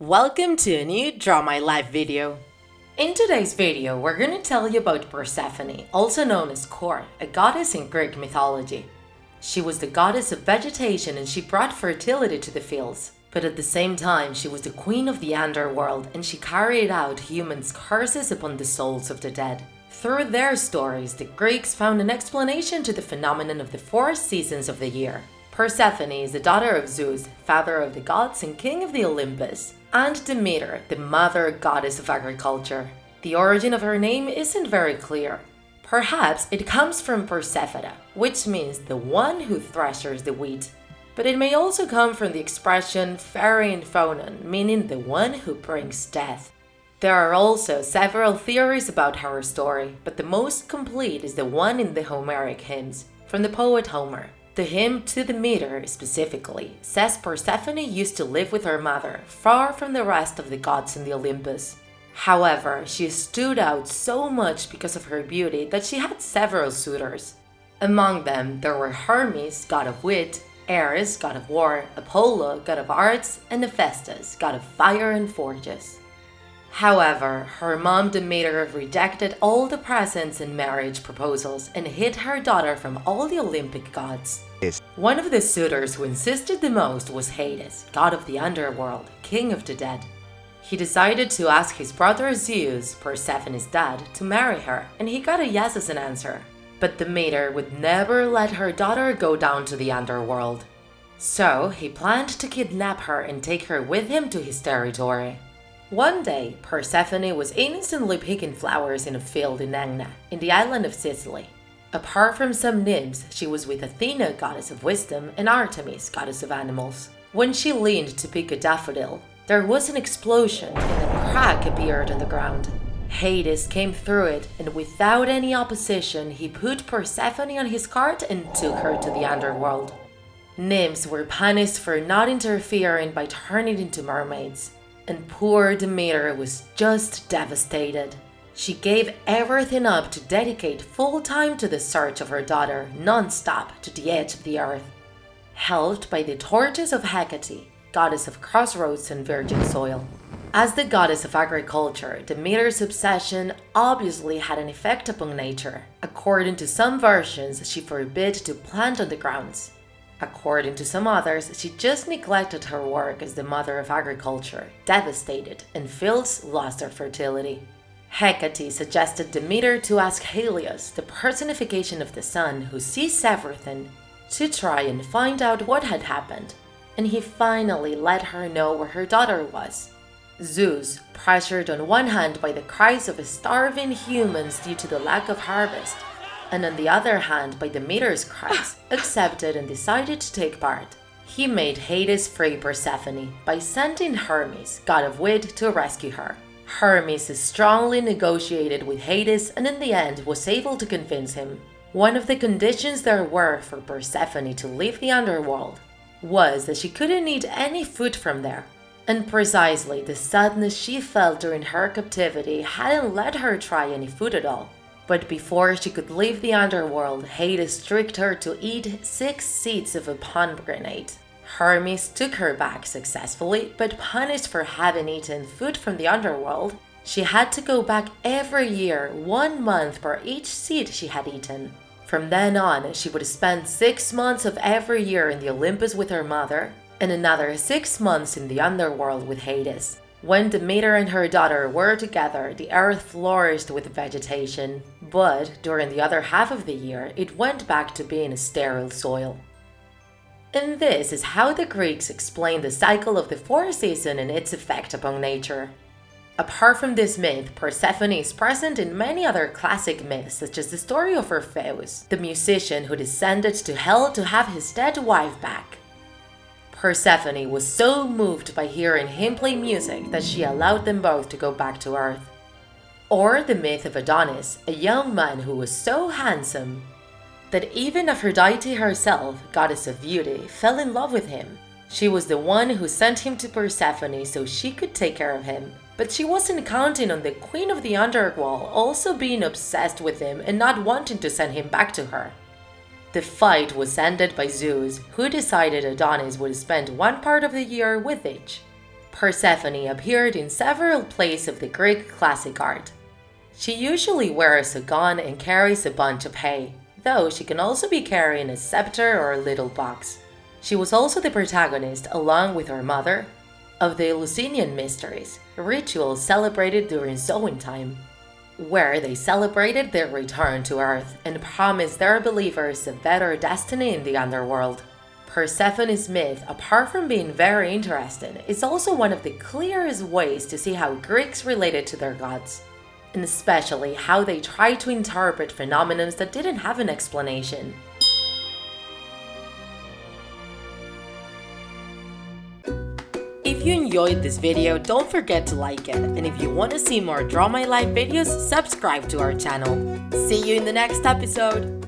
Welcome to a new Draw My Life video. In today's video, we're going to tell you about Persephone, also known as Kore, a goddess in Greek mythology. She was the goddess of vegetation and she brought fertility to the fields. But at the same time, she was the queen of the underworld and she carried out humans' curses upon the souls of the dead. Through their stories, the Greeks found an explanation to the phenomenon of the 4 seasons of the year. Persephone is the daughter of Zeus, father of the gods and king of the Olympus, and Demeter, the mother goddess of agriculture. The origin of her name isn't very clear. Perhaps it comes from Persephone, which means the one who threshes the wheat. But it may also come from the expression Pharein Phonon, meaning the one who brings death. There are also several theories about her story, but the most complete is the one in the Homeric hymns, from the poet Homer. The hymn to Demeter, specifically, says Persephone used to live with her mother, far from the rest of the gods in the Olympus. However, she stood out so much because of her beauty that she had several suitors. Among them, there were Hermes, god of wit, Ares, god of war, Apollo, god of arts, and Hephaestus, god of fire and forges. However, her mom Demeter rejected all the presents and marriage proposals and hid her daughter from all the Olympic gods. One of the suitors who insisted the most was Hades, god of the underworld, king of the dead. He decided to ask his brother Zeus, Persephone's dad, to marry her, and he got a yes as an answer. But Demeter would never let her daughter go down to the underworld. So he planned to kidnap her and take her with him to his territory. One day, Persephone was innocently picking flowers in a field in Aegna, in the island of Sicily. Apart from some nymphs, she was with Athena, goddess of wisdom, and Artemis, goddess of animals. When she leaned to pick a daffodil, there was an explosion and a crack appeared on the ground. Hades came through it, and without any opposition, he put Persephone on his cart and took her to the underworld. Nymphs were punished for not interfering by turning into mermaids. And poor Demeter was just devastated. She gave everything up to dedicate full time to the search of her daughter, non-stop to the edge of the earth. Helped by the torches of Hecate, goddess of crossroads and virgin soil. As the goddess of agriculture, Demeter's obsession obviously had an effect upon nature. According to some versions, she forbid to plant on the grounds. According to some others, she just neglected her work as the mother of agriculture, devastated, and fields lost their fertility. Hecate suggested Demeter to ask Helios, the personification of the sun who sees everything, to try and find out what had happened, and he finally let her know where her daughter was. Zeus, pressured on one hand by the cries of starving humans due to the lack of harvest, and on the other hand by Demeter's cries, accepted and decided to take part. He made Hades free Persephone by sending Hermes, god of wit, to rescue her. Hermes strongly negotiated with Hades and in the end was able to convince him. One of the conditions there were for Persephone to leave the underworld was that she couldn't eat any food from there. And precisely the sadness she felt during her captivity hadn't let her try any food at all. But before she could leave the underworld, Hades tricked her to eat 6 seeds of a pomegranate. Hermes took her back successfully, but punished for having eaten food from the underworld, she had to go back every year 1 month for each seed she had eaten. From then on, she would spend 6 months of every year in the Olympus with her mother, and another 6 months in the underworld with Hades. When Demeter and her daughter were together, the earth flourished with vegetation, but during the other half of the year, it went back to being a sterile soil. And this is how the Greeks explained the cycle of the 4 seasons and its effect upon nature. Apart from this myth, Persephone is present in many other classic myths, such as the story of Orpheus, the musician who descended to hell to have his dead wife back. Persephone was so moved by hearing him play music that she allowed them both to go back to Earth. Or the myth of Adonis, a young man who was so handsome that even Aphrodite herself, goddess of beauty, fell in love with him. She was the one who sent him to Persephone so she could take care of him, but she wasn't counting on the queen of the underworld also being obsessed with him and not wanting to send him back to her. The fight was ended by Zeus, who decided Adonis would spend one part of the year with each. Persephone appeared in several plays of the Greek classic art. She usually wears a gun and carries a bunch of hay, though she can also be carrying a scepter or a little box. She was also the protagonist, along with her mother, of the Eleusinian Mysteries, a ritual celebrated during sowing time, where they celebrated their return to Earth and promised their believers a better destiny in the underworld. Persephone's myth, apart from being very interesting, is also one of the clearest ways to see how Greeks related to their gods, and especially how they tried to interpret phenomena that didn't have an explanation. If you enjoyed this video, don't forget to like it, and if you want to see more Draw My Life videos, subscribe to our channel. See you in the next episode!